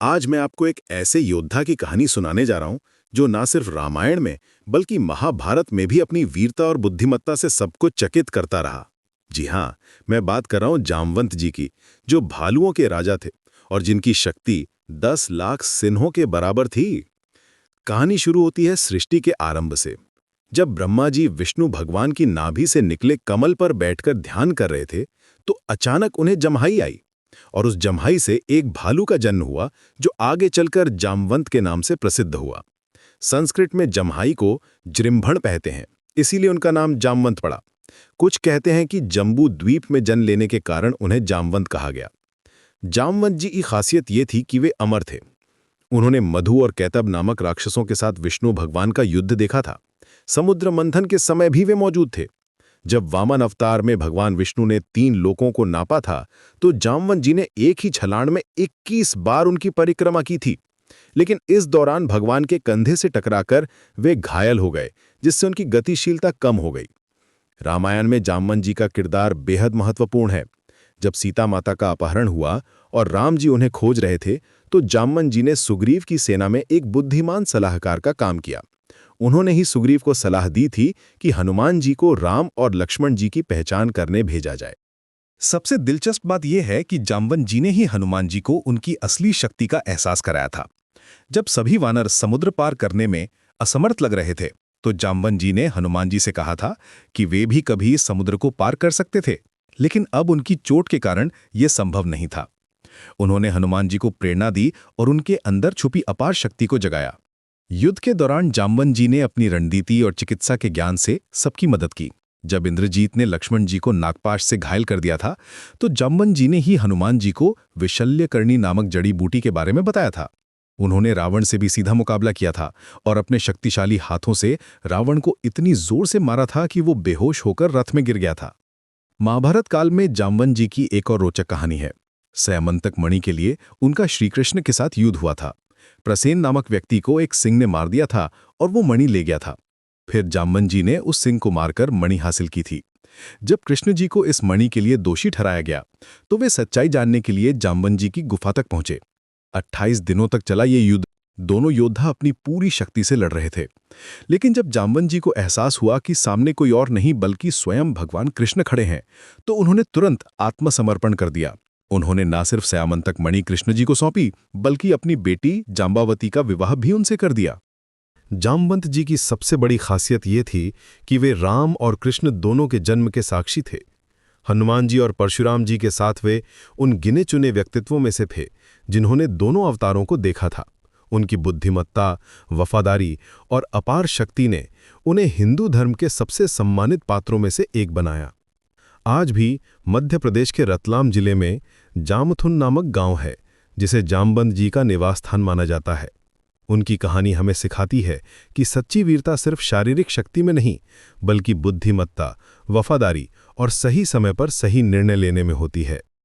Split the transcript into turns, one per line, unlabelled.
आज मैं आपको एक ऐसे योद्धा की कहानी सुनाने जा रहा हूं जो ना सिर्फ रामायण में बल्कि महाभारत में भी अपनी वीरता और बुद्धिमत्ता से सबको चकित करता रहा। जी हाँ, मैं बात कर रहा हूं जामवंत जी की, जो भालुओं के राजा थे और जिनकी शक्ति 10 लाख सिन्हों के बराबर थी। कहानी शुरू होती है सृष्टि के आरंभ से। जब ब्रह्मा जी विष्णु भगवान की नाभि से निकले कमल पर बैठकर ध्यान कर रहे थे, तो अचानक उन्हें जम्हाई आई और उस जम्हाई से एक भालू का जन्म हुआ जो आगे चलकर जामवंत के नाम से प्रसिद्ध हुआ। संस्कृत में जम्हाई को जृंभण कहते हैं, इसीलिए उनका नाम जामवंत पड़ा। कुछ कहते हैं कि जम्बू द्वीप में जन्म लेने के कारण उन्हें जामवंत कहा गया। जामवंत जी की खासियत ये थी कि वे अमर थे। उन्होंने मधु और कैतब नामक राक्षसों के साथ विष्णु भगवान का युद्ध देखा था। समुद्र मंथन के समय भी वे मौजूद थे। जब वामन अवतार में भगवान विष्णु ने 3 लोकों को नापा था, तो जामवंत जी ने एक ही छलांग में 21 बार उनकी परिक्रमा की थी। लेकिन इस दौरान भगवान के कंधे से टकराकर वे घायल हो गए, जिससे उनकी गतिशीलता कम हो गई। रामायण में जामवंत जी का किरदार बेहद महत्वपूर्ण है। जब सीता माता का अपहरण हुआ और राम जी उन्हें खोज रहे थे, तो जामवंत जी ने सुग्रीव की सेना में एक बुद्धिमान सलाहकार का काम किया। उन्होंने ही सुग्रीव को सलाह दी थी कि हनुमान जी को राम और लक्ष्मण जी की पहचान करने भेजा जाए।
सबसे दिलचस्प बात यह है कि जामवंत जी ने ही हनुमान जी को उनकी असली शक्ति का एहसास कराया था। जब सभी वानर समुद्र पार करने में असमर्थ लग रहे थे, तो जामवंत जी ने हनुमान जी से कहा था कि वे भी कभी समुद्र को पार कर सकते थे, लेकिन अब उनकी चोट के कारण यह संभव नहीं था। उन्होंने हनुमान जी को प्रेरणा दी और उनके अंदर छुपी अपार शक्ति को जगाया। युद्ध के दौरान जामवंत जी ने अपनी रणनीति और चिकित्सा के ज्ञान से सबकी मदद की। जब इंद्रजीत ने लक्ष्मण जी को नागपाश से घायल कर दिया था, तो जामवंत जी ने ही हनुमान जी को विशल्यकर्णी नामक जड़ी बूटी के बारे में बताया था। उन्होंने रावण से भी सीधा मुकाबला किया था और अपने शक्तिशाली हाथों से रावण को इतनी जोर से मारा था कि वो बेहोश होकर रथ में गिर गया था। महाभारत काल में जामवंत जी की एक और रोचक कहानी है। स्यमंतक मणि के लिए उनका श्रीकृष्ण के साथ युद्ध हुआ था। प्रसेन नामक व्यक्ति को एक सिंह ने मार दिया था और वो मणि ले गया था। फिर जामवंत जी ने उस सिंह को मारकर मणि हासिल की थी। जब कृष्ण जी को इस मणि के लिए दोषी ठहराया गया, तो वे सच्चाई जानने के लिए जामवंत जी की गुफा तक पहुंचे। 28 दिनों तक चला ये युद्ध। दोनों योद्धा अपनी पूरी शक्ति से लड़ रहे थे। लेकिन जब जामवंत जी को एहसास हुआ कि सामने कोई और नहीं बल्कि स्वयं भगवान कृष्ण खड़े हैं, तो उन्होंने तुरंत आत्मसमर्पण कर दिया। उन्होंने न सिर्फ स्यामंतक मणि कृष्ण जी को सौंपी, बल्कि अपनी बेटी जाम्बावती का विवाह भी उनसे कर दिया।
जामवंत जी की सबसे बड़ी खासियत ये थी कि वे राम और कृष्ण दोनों के जन्म के साक्षी थे। हनुमान जी और परशुराम जी के साथ वे उन गिने चुने व्यक्तित्वों में से थे जिन्होंने दोनों अवतारों को देखा था। उनकी बुद्धिमत्ता, वफादारी और अपार शक्ति ने उन्हें हिंदू धर्म के सबसे सम्मानित पात्रों में से एक बनाया। आज भी मध्य प्रदेश के रतलाम जिले में जामथुन नामक गांव है, जिसे जामवंत जी का निवास स्थान माना जाता है। उनकी कहानी हमें सिखाती है कि सच्ची वीरता सिर्फ शारीरिक शक्ति में नहीं, बल्कि बुद्धिमत्ता, वफादारी और सही समय पर सही निर्णय लेने में होती है।